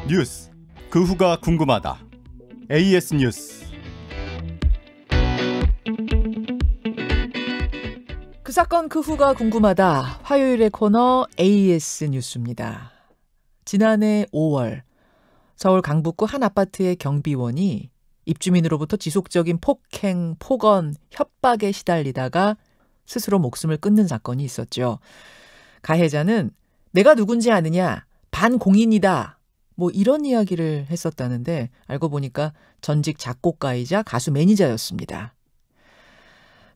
뉴스 그 후가 궁금하다. AS 뉴스. 그 사건 그 후가 궁금하다. 화요일의 코너 AS 뉴스입니다. 지난해 5월 서울 강북구 한 아파트의 경비원이 입주민으로부터 지속적인 폭행, 폭언, 협박에 시달리다가 스스로 목숨을 끊는 사건이 있었죠. 가해자는 내가 누군지 아느냐? 반공인이다. 뭐 이런 이야기를 했었다는데 알고 보니까 전직 작곡가이자 가수 매니저였습니다.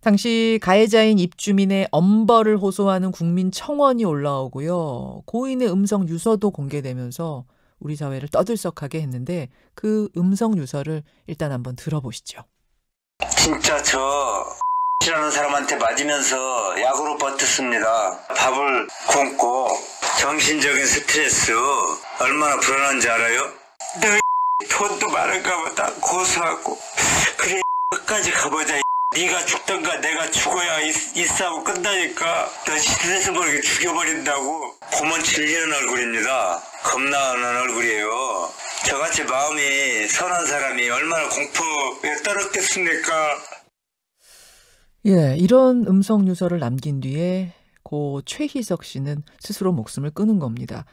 당시 가해자인 입주민의 엄벌을 호소하는 국민청원이 올라오고요. 고인의 음성 유서도 공개되면서 우리 사회를 떠들썩하게 했는데 그 음성 유서를 일단 한번 들어보시죠. 진짜 저 X라는 사람한테 맞으면서 약으로 버텼습니다. 밥을 굶고 정신적인 스트레스 얼마나 불안한지 알아요? 너 돈도 많은가 보다 고소하고 그래 끝까지 가보자. 네가 죽던가 내가 죽어야 이 싸움 끝나니까 너 스트레스 모르게 죽여버린다고. 보면 질리는 얼굴입니다. 겁나는 얼굴이에요. 저같이 마음이 선한 사람이 얼마나 공포에 떨었겠습니까? 예, 이런 음성 유서를 남긴 뒤에 고 최희석 씨는 스스로 목숨을 끊은 겁니다.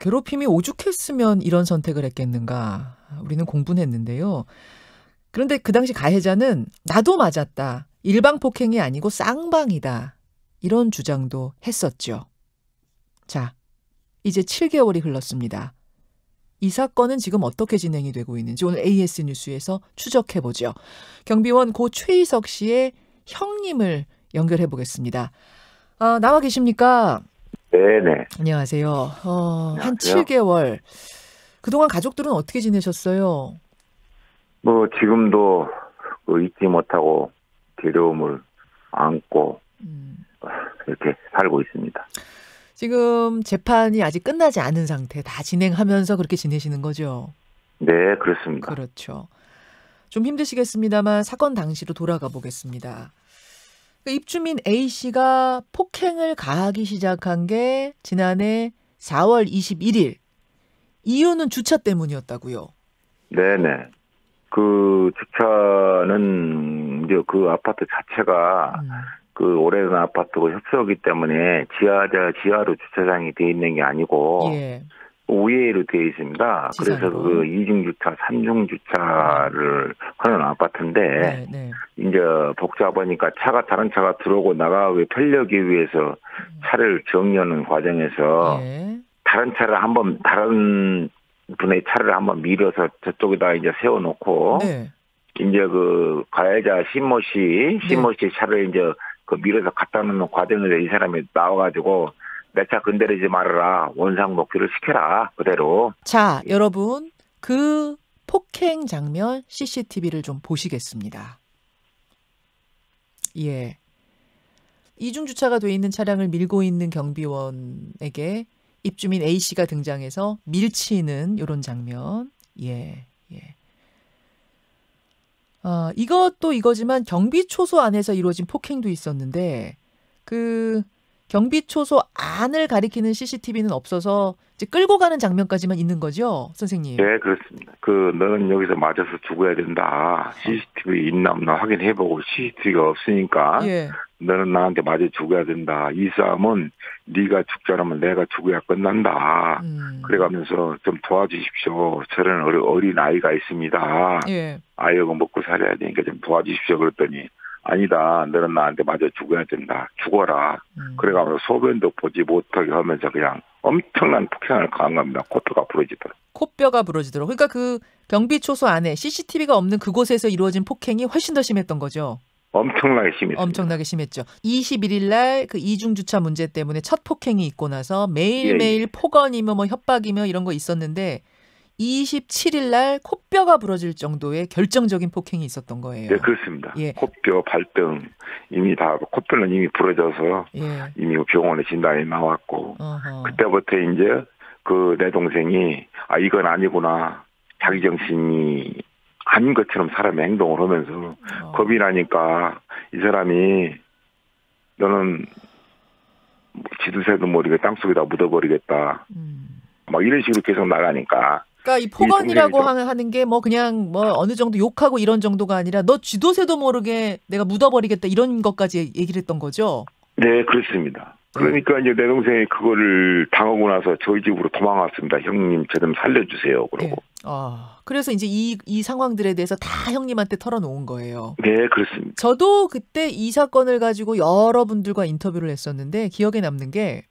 괴롭힘이 오죽했으면 이런 선택을 했겠는가. 우리는 공분했는데요. 그런데 그 당시 가해자는 나도 맞았다. 일방폭행이 아니고 쌍방이다. 이런 주장도 했었죠. 자, 이제 7개월이 흘렀습니다. 이 사건은 지금 어떻게 진행이 되고 있는지 오늘 AS 뉴스에서 추적해보죠. 경비원 고 최희석 씨의 형님을 연결해 보겠습니다. 나와 계십니까? 네네. 안녕하세요. 안녕하세요. 한 7개월. 그동안 가족들은 어떻게 지내셨어요? 뭐 지금도 잊지 못하고 괴로움을 안고 이렇게 살고 있습니다. 지금 재판이 아직 끝나지 않은 상태, 다 진행하면서 그렇게 지내시는 거죠? 네, 그렇습니다. 그렇죠. 좀 힘드시겠습니다만 사건 당시로 돌아가 보겠습니다. 입주민 A씨가 폭행을 가하기 시작한 게 지난해 4월 21일. 이유는 주차 때문이었다고요? 네네. 그 주차는 이제 그 아파트 자체가 그 오래된 아파트고 협소하기 때문에 지하로 주차장이 돼 있는 게 아니고 예. 우회로 되어 있습니다. 지상으로. 그래서 그 이중 주차, 삼중 주차를 하는 아파트인데 네, 네. 이제 복잡하니까 다른 차가 들어오고 나가기 편리하기 위해서 차를 정리하는 과정에서 예. 다른 분의 차를 한번 밀어서 저쪽에다 이제 세워놓고 네. 이제 그 가해자 신모 씨 차를 이제 그 밀어서 갖다 놓는 과정에서 이 사람이 나와가지고 내 차 건드리지 말아라. 원상 복귀를 시켜라. 그대로. 자, 여러분. 그 폭행 장면 CCTV를 좀 보시겠습니다. 예. 이중 주차가 돼 있는 차량을 밀고 있는 경비원에게 입주민 A씨가 등장해서 밀치는 이런 장면. 예. 예. 이것도 이거지만 경비초소 안에서 이루어진 폭행도 있었는데 그 경비초소 안을 가리키는 CCTV는 없어서 이제 끌고 가는 장면까지만 있는 거죠, 선생님? 네, 그렇습니다. 너는 여기서 맞아서 죽어야 된다. CCTV 있나 없나 확인해보고 CCTV가 없으니까 예. 너는 나한테 맞아 죽어야 된다. 이 싸움은 네가 죽자라면 내가 죽어야 끝난다. 그래가면서 좀 도와주십시오. 저런 어린 아이가 있습니다. 예. 아이하고 먹고 살아야 되니까 좀 도와주십시오. 그랬더니 아니다. 너는 나한테 맞아 죽어야 된다. 죽어라. 그래가면서 소변도 보지 못하게 하면서 그냥 엄청난 폭행을 가한 겁니다. 코뼈가 부러지도록. 코뼈가 부러지도록. 그러니까 그 경비초소 안에 CCTV가 없는 그곳에서 이루어진 폭행이 훨씬 더 심했던 거죠? 엄청나게 심했습니다. 엄청나게 심했죠. 21일 날 그 이중주차 문제 때문에 첫 폭행이 있고 나서 매일매일 폭언이며 뭐 협박이며 이런 거 있었는데 27일 날 코뼈가 부러질 정도의 결정적인 폭행이 있었던 거예요. 네, 그렇습니다. 예. 코뼈, 발등 이미 다 코뼈는 이미 부러져서 예. 이미 병원에 진단이 나왔고 어허. 그때부터 이제 그 내 동생이 이건 아니구나. 자기 정신이 아닌 것처럼 사람의 행동을 하면서 겁이 나니까 이 사람이 너는 뭐 지도새도 모르게 땅속에다 묻어버리겠다. 막 이런 식으로 계속 나가니까. 그러니까 이 폭언이라고 하는 게 뭐 그냥 뭐 어느 정도 욕하고 이런 정도가 아니라 너 쥐도새도 모르게 내가 묻어버리겠다 이런 것까지 얘기를 했던 거죠? 네, 그렇습니다. 그러니까 이제 내 동생이 그거를 당하고 나서 저희 집으로 도망왔습니다. 형님 저 좀 살려주세요. 그러고. 네. 그래서 이제 이 상황들에 대해서 다 형님한테 털어놓은 거예요. 네, 그렇습니다. 저도 그때 이 사건을 가지고 여러분들과 인터뷰를 했었는데 기억에 남는 게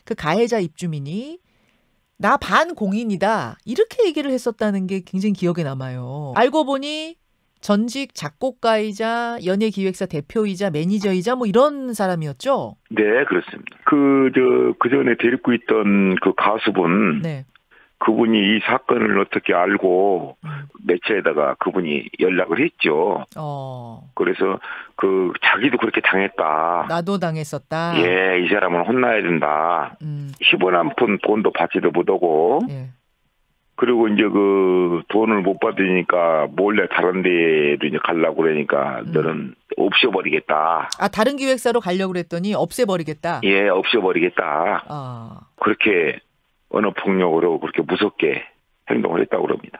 그 가해자 입주민이 나 반공인이다 이렇게 얘기를 했었다는 게 굉장히 기억에 남아요. 알고 보니 전직 작곡가이자 연예기획사 대표이자 매니저이자 뭐 이런 사람이었죠? 네, 그렇습니다. 그 전에 데리고 있던 그 가수분, 네. 그분이 이 사건을 어떻게 알고 매체에다가 그분이 연락을 했죠. 그래서 자기도 그렇게 당했다. 나도 당했었다. 예, 이 사람은 혼나야 된다. 10원 한 푼 돈도 받지도 못하고. 예. 그리고 이제 그 돈을 못 받으니까 몰래 다른 데로 이제 가려고 그러니까 너는 없애버리겠다. 다른 기획사로 가려고 그랬더니 없애버리겠다. 예, 없애버리겠다. 그렇게 언어폭력으로 그렇게 무섭게 행동을 했다고 그럽니다.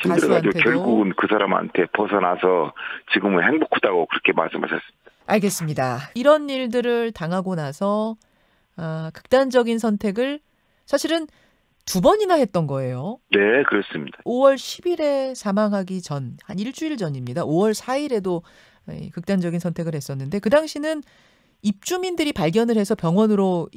힘들어가지고 결국은 그 사람한테 벗어나서 지금은 행복하다고 그렇게 말씀하셨습니다. 알겠습니다. 이런 일들을 당하고 나서 극단적인 선택을 사실은 2번이나 했던 거예요. 네, 그렇습니다. 5월 10일에 사망하기 전, 한 일주일 전입니다. 5월 4일에도 극단적인 선택을 했었는데 그 당시는 입주민들이 발견을 해서 병원으로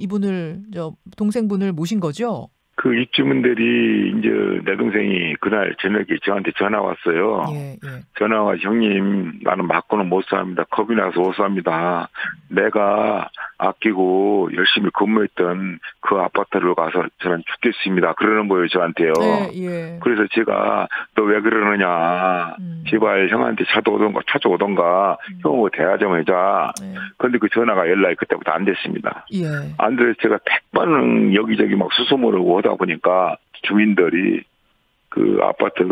동생분을 모신 거죠? 그 입주민들이 이제 내 동생이 그날 저녁에 저한테 전화 왔어요. 예. 전화가 형님 나는 맞고는 못 삽니다. 겁이 나서 못 삽니다. 내가 아끼고 열심히 근무했던 그 아파트를 가서 저는 죽겠습니다. 그러는 거예요 저한테요. 예. 그래서 제가 너 왜 그러느냐. 제발 형한테 찾아오던가 형하고 대화 좀 하자. 그런데 그 전화가 연락이 그때부터 안 됐습니다. 예. 안 돼서 제가 100번은 여기저기 막 수소문하고 오다 보니까 주민들이 그 아파트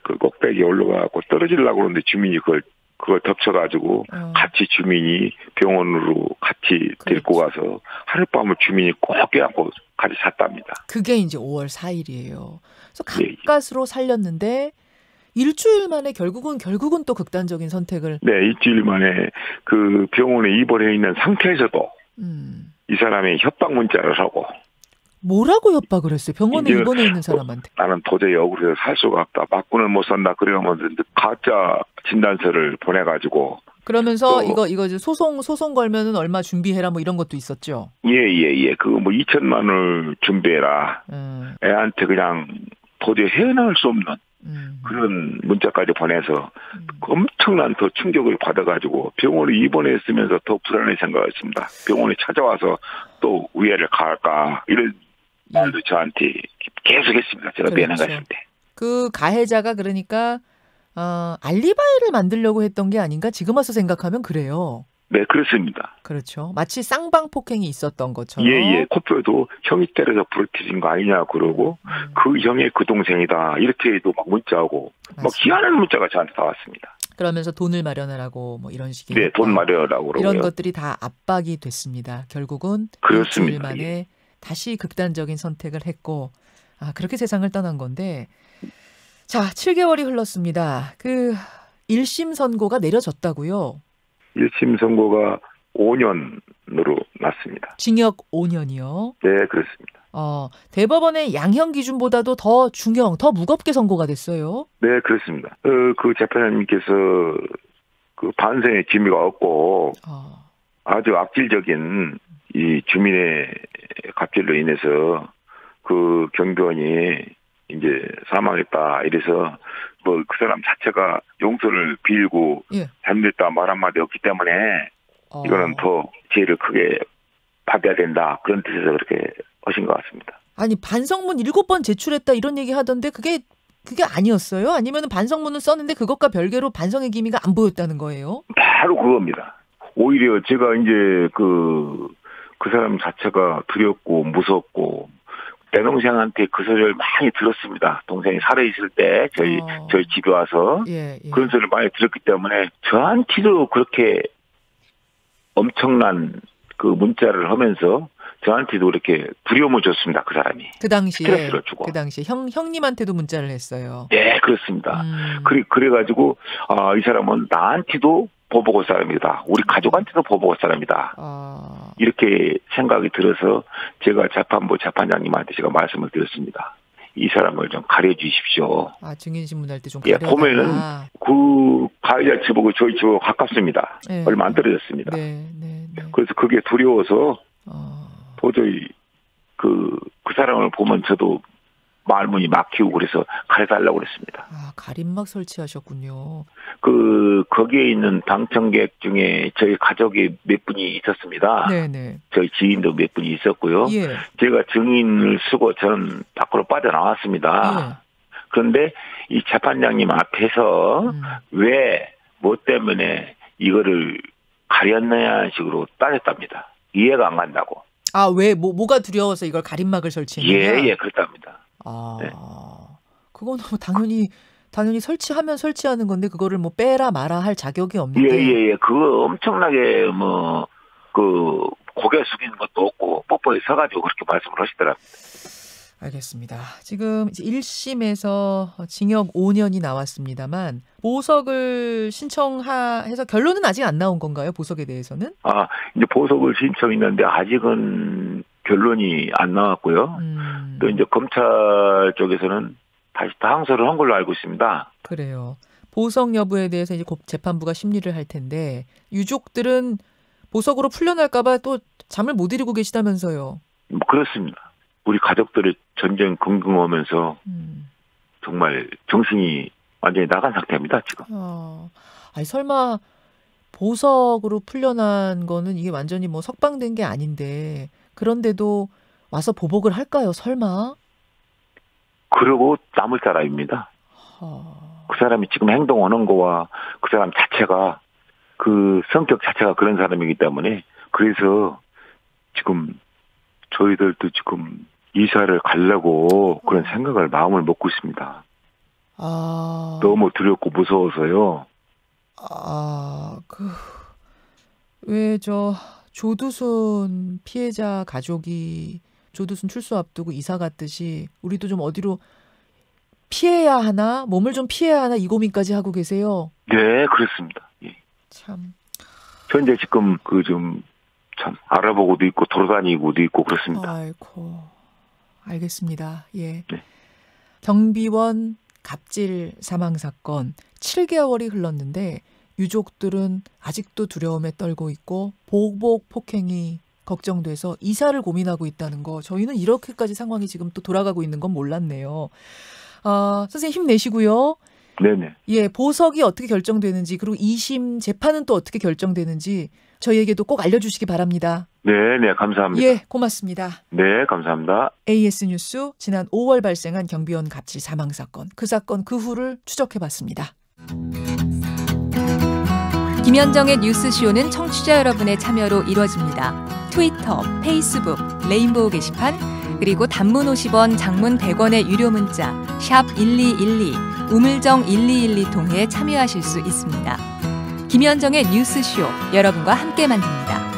그 꼭대기에 올라가고 떨어지려고 그러는데 주민이 그걸 덮쳐가지고 같이 주민이 병원으로 같이 데리고 가서 하룻밤을 주민이 꼭 껴안고 같이 잤답니다. 그게 이제 5월 4일이에요. 그래서 가까스로 살렸는데 일주일 만에 결국은 또 극단적인 선택을. 네, 일주일 만에 그 병원에 입원해 있는 상태에서도 이 사람이 협박 문자를 하고. 뭐라고 협박을 했어요? 병원에 입원해 있는 사람한테. 나는 도저히 억울해서 살 수가 없다. 맞고는 못 산다. 그러면서 가짜 진단서를 보내가지고. 그러면서 이거 소송 걸면은 얼마 준비해라 뭐 이런 것도 있었죠. 예. 그거 뭐 2천만 원을 준비해라. 애한테 그냥 도저히 헤어나올 수 없는 그런 문자까지 보내서 엄청난 더 충격을 받아가지고 병원에 입원했으면서 더 불안하게 생각했습니다. 병원에 찾아와서 또 우회를 가할까 이런 말도 저한테 계속했습니다. 제가 면회 갔을 때. 그 가해자가 그러니까 알리바이를 만들려고 했던 게 아닌가 지금 와서 생각하면 그래요. 네, 그렇습니다. 그렇죠. 마치 쌍방폭행이 있었던 것처럼. 예. 코뼈도 형이 때려서 부러뜨린 거 아니냐 그러고 그 형의 그 동생이다 이렇게도 막 문자하고 막 희한한 문자가 저한테 다 왔습니다. 그러면서 돈을 마련하라고 뭐 이런 식의. 네, 돈 마련하라고 그러고요. 이런 것들이 다 압박이 됐습니다. 결국은 그렇습니다. 일주일 만에 다시 극단적인 선택을 했고 그렇게 세상을 떠난 건데 자 7개월이 흘렀습니다. 그 1심 선고가 내려졌다고요? 1심 선고가 5년으로 났습니다. 징역 5년이요? 네, 그렇습니다. 대법원의 양형 기준보다도 더 더 무겁게 선고가 됐어요? 네, 그렇습니다. 그 재판장님께서 그 반성의 기미가 없고 아주 악질적인 이 주민의 갑질로 인해서 그 경비원이 이제 사망했다 이래서 뭐 그 사람 자체가 용서를 빌고 잘못했다 말 한마디 없기 때문에 이거는 더 죄를 크게 받아야 된다 그런 뜻에서 그렇게 하신 것 같습니다. 아니 반성문 7번 제출했다 이런 얘기 하던데 그게 아니었어요? 아니면 반성문을 썼는데 그것과 별개로 반성의 기미가 안 보였다는 거예요? 바로 그겁니다. 오히려 제가 이제 그 사람 자체가 두렵고 무섭고 내 동생한테 그 소리를 많이 들었습니다. 동생이 살아있을 때 저희 집에 와서 그런 소리를 많이 들었기 때문에 저한테도 그렇게 엄청난 그 문자를 하면서 저한테도 이렇게 두려움을 줬습니다. 그 사람이. 그 당시에 스트레스를 주고. 그 당시에 형님한테도 문자를 했어요. 네, 그렇습니다. 그래가지고 이 사람은 나한테도 보복할 사람이다. 우리 가족한테도 보복할 사람이다. 이렇게 생각이 들어서 제가 재판부 재판장님한테 제가 말씀을 드렸습니다. 이 사람을 좀 가려주십시오. 증인신문할 때 좀 예, 가려달라. 보면은 그 가해자 집하고 저희 집하고 가깝습니다. 네. 얼마 안 떨어졌습니다. 네. 그래서 그게 두려워서 도저히 그 사람을 보면 저도 말문이 막히고 그래서 가려달라고 그랬습니다. 가림막 설치하셨군요. 거기에 있는 방청객 중에 저희 가족이 몇 분이 있었습니다. 네네. 저희 지인도 몇 분이 있었고요. 예. 제가 증인을 쓰고 저는 밖으로 빠져나왔습니다. 예. 그런데 이 재판장님 앞에서 왜, 뭐 때문에 이거를 가렸느냐 식으로 따졌답니다. 이해가 안 간다고. 왜, 뭐가 두려워서 이걸 가림막을 설치했느냐? 예, 그렇답니다. 네. 그건 당연히 설치하면 설치하는 건데, 그거를 뭐 빼라 마라 할 자격이 없는데. 예. 그거 엄청나게 고개 숙이는 것도 없고, 뻣뻣이 서가지고 그렇게 말씀을 하시더라고요. 알겠습니다. 지금 이제 1심에서 징역 5년이 나왔습니다만 보석을 신청해서 결론은 아직 안 나온 건가요? 보석에 대해서는? 이제 보석을 신청했는데 아직은 결론이 안 나왔고요. 또 이제 검찰 쪽에서는 다시 항소를 한 걸로 알고 있습니다. 그래요. 보석 여부에 대해서 이제 곧 재판부가 심리를 할 텐데 유족들은 보석으로 풀려날까봐 또 잠을 못 이루고 계시다면서요. 그렇습니다. 우리 가족들의 전쟁 긍긍하면서 정말 정신이 완전히 나간 상태입니다, 지금. 설마 보석으로 풀려난 거는 이게 완전히 뭐 석방된 게 아닌데 그런데도 와서 보복을 할까요, 설마? 그러고 남을 사람입니다. 그 사람이 지금 행동하는 거와 그 사람 자체가 그 성격 자체가 그런 사람이기 때문에 그래서 지금 저희들도 지금 이사를 가려고 그런 생각을 마음을 먹고 있습니다. 너무 두렵고 무서워서요. 왜 조두순 피해자 가족이 조두순 출소 앞두고 이사 갔듯이 우리도 좀 어디로 피해야 하나, 몸을 좀 피해야 하나 이 고민까지 하고 계세요. 네, 그렇습니다. 예. 참. 현재 지금 참 알아보고도 있고 돌아다니고도 있고 그렇습니다. 아이고. 알겠습니다. 예. 네. 경비원 갑질 사망 사건 7개월이 흘렀는데 유족들은 아직도 두려움에 떨고 있고 보복 폭행이 걱정돼서 이사를 고민하고 있다는 거. 저희는 이렇게까지 상황이 지금 또 돌아가고 있는 건 몰랐네요. 선생님 힘내시고요. 네네. 예, 보석이 어떻게 결정되는지 그리고 2심 재판은 또 어떻게 결정되는지 저희에게도 꼭 알려주시기 바랍니다. 네네, 감사합니다. 예, 고맙습니다. 네, 감사합니다. AS 뉴스 지난 5월 발생한 경비원 갑질 사망 사건, 그 사건 그 후를 추적해봤습니다. 김현정의 뉴스쇼는 청취자 여러분의 참여로 이루어집니다. 트위터, 페이스북, 레인보우 게시판, 그리고 단문 50원, 장문 100원의 유료 문자 샵 1212, 우물정 1212 통해 참여하실 수 있습니다. 김현정의 뉴스쇼, 여러분과 함께 만듭니다.